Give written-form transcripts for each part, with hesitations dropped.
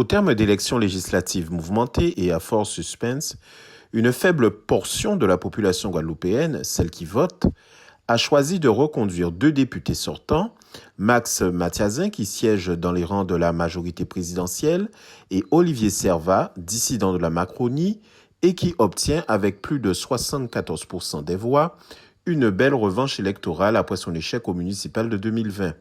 Au terme d'élections législatives mouvementées et à fort suspense, une faible portion de la population guadeloupéenne, celle qui vote, a choisi de reconduire deux députés sortants, Max Mathiazin, qui siège dans les rangs de la majorité présidentielle, et Olivier Servat, dissident de la Macronie, et qui obtient, avec plus de 74% des voix, une belle revanche électorale après son échec au municipal de 2020.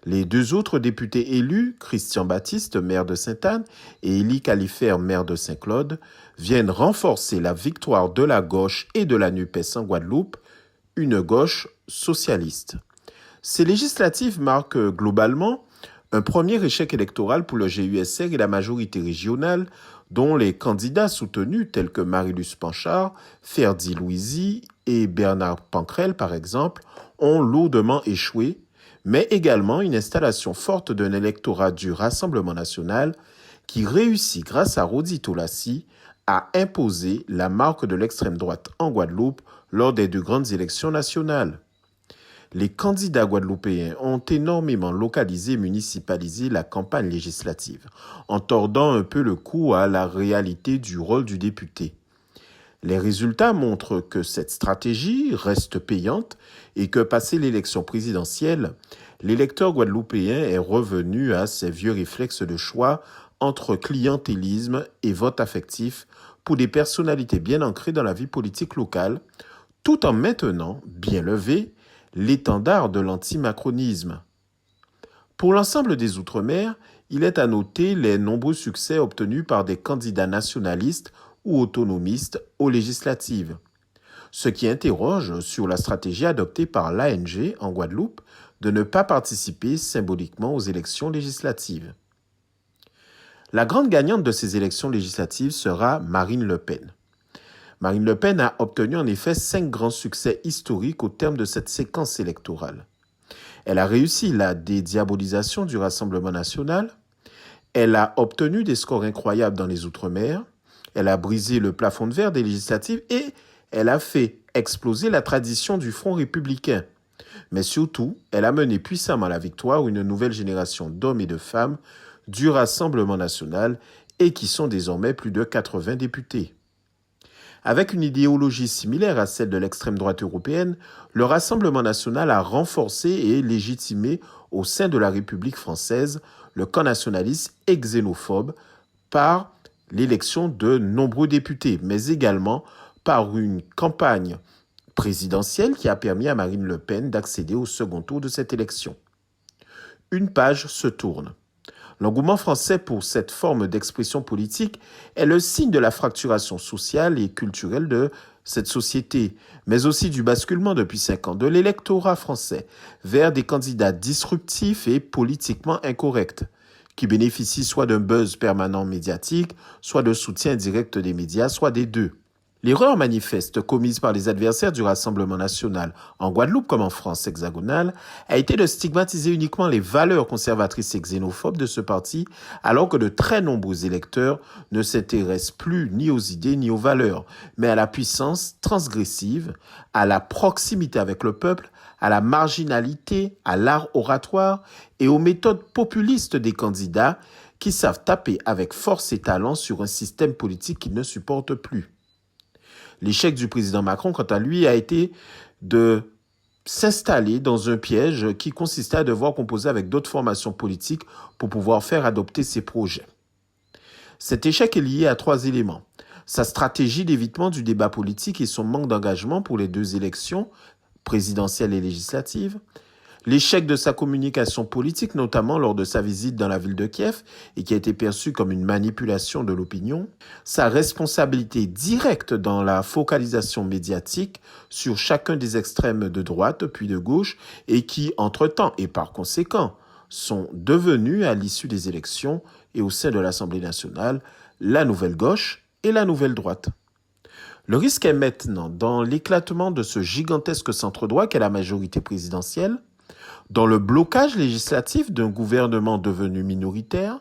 Les deux autres députés élus, Christian Baptiste, maire de Sainte-Anne, et Élie Califère, maire de Saint-Claude, viennent renforcer la victoire de la gauche et de la NUPES en Guadeloupe, une gauche socialiste. Ces législatives marquent globalement un premier échec électoral pour le GUSR et la majorité régionale, dont les candidats soutenus tels que Marie-Luce Panchard, Ferdi Louisi et Bernard Pancrel, par exemple, ont lourdement échoué, mais également une installation forte d'un électorat du Rassemblement national qui réussit, grâce à Rodi Tolassi, à imposer la marque de l'extrême droite en Guadeloupe lors des deux grandes élections nationales. Les candidats guadeloupéens ont énormément localisé et municipalisé la campagne législative, en tordant un peu le cou à la réalité du rôle du député. Les résultats montrent que cette stratégie reste payante et que, passé l'élection présidentielle, l'électeur guadeloupéen est revenu à ses vieux réflexes de choix entre clientélisme et vote affectif pour des personnalités bien ancrées dans la vie politique locale, tout en maintenant, bien levé, l'étendard de l'antimacronisme. Pour l'ensemble des Outre-mer, il est à noter les nombreux succès obtenus par des candidats nationalistes ou autonomistes aux législatives, ce qui interroge sur la stratégie adoptée par l'ANG en Guadeloupe de ne pas participer symboliquement aux élections législatives. La grande gagnante de ces élections législatives sera Marine Le Pen. Marine Le Pen a obtenu en effet 5 grands succès historiques au terme de cette séquence électorale. Elle a réussi la dédiabolisation du Rassemblement national, elle a obtenu des scores incroyables dans les Outre-mer, elle a brisé le plafond de verre des législatives et elle a fait exploser la tradition du Front républicain. Mais surtout, elle a mené puissamment à la victoire une nouvelle génération d'hommes et de femmes du Rassemblement national et qui sont désormais plus de 80 députés. Avec une idéologie similaire à celle de l'extrême droite européenne, le Rassemblement national a renforcé et légitimé au sein de la République française le camp nationaliste et xénophobe par l'élection de nombreux députés, mais également par une campagne présidentielle qui a permis à Marine Le Pen d'accéder au second tour de cette élection. Une page se tourne. L'engouement français pour cette forme d'expression politique est le signe de la fracturation sociale et culturelle de cette société, mais aussi du basculement depuis 5 ans de l'électorat français vers des candidats disruptifs et politiquement incorrects, qui bénéficient soit d'un buzz permanent médiatique, soit de soutien direct des médias, soit des deux. L'erreur manifeste commise par les adversaires du Rassemblement national, en Guadeloupe comme en France hexagonale, a été de stigmatiser uniquement les valeurs conservatrices et xénophobes de ce parti, alors que de très nombreux électeurs ne s'intéressent plus ni aux idées ni aux valeurs, mais à la puissance transgressive, à la proximité avec le peuple, à la marginalité, à l'art oratoire et aux méthodes populistes des candidats qui savent taper avec force et talent sur un système politique qu'ils ne supportent plus. L'échec du président Macron, quant à lui, a été de s'installer dans un piège qui consistait à devoir composer avec d'autres formations politiques pour pouvoir faire adopter ses projets. Cet échec est lié à 3 éléments. Sa stratégie d'évitement du débat politique et son manque d'engagement pour les 2 élections, présidentielles et législatives, l'échec de sa communication politique, notamment lors de sa visite dans la ville de Kiev, et qui a été perçue comme une manipulation de l'opinion, sa responsabilité directe dans la focalisation médiatique sur chacun des extrêmes de droite puis de gauche, et qui, entre-temps et par conséquent, sont devenus, à l'issue des élections et au sein de l'Assemblée nationale, la nouvelle gauche et la nouvelle droite. Le risque est maintenant dans l'éclatement de ce gigantesque centre-droit qu'est la majorité présidentielle, dans le blocage législatif d'un gouvernement devenu minoritaire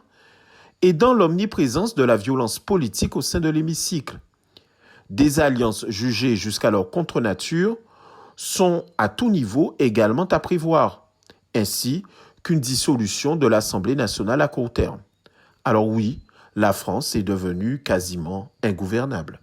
et dans l'omniprésence de la violence politique au sein de l'hémicycle. Des alliances jugées jusqu'alors contre nature sont à tout niveau également à prévoir, ainsi qu'une dissolution de l'Assemblée nationale à court terme. Alors oui, la France est devenue quasiment ingouvernable.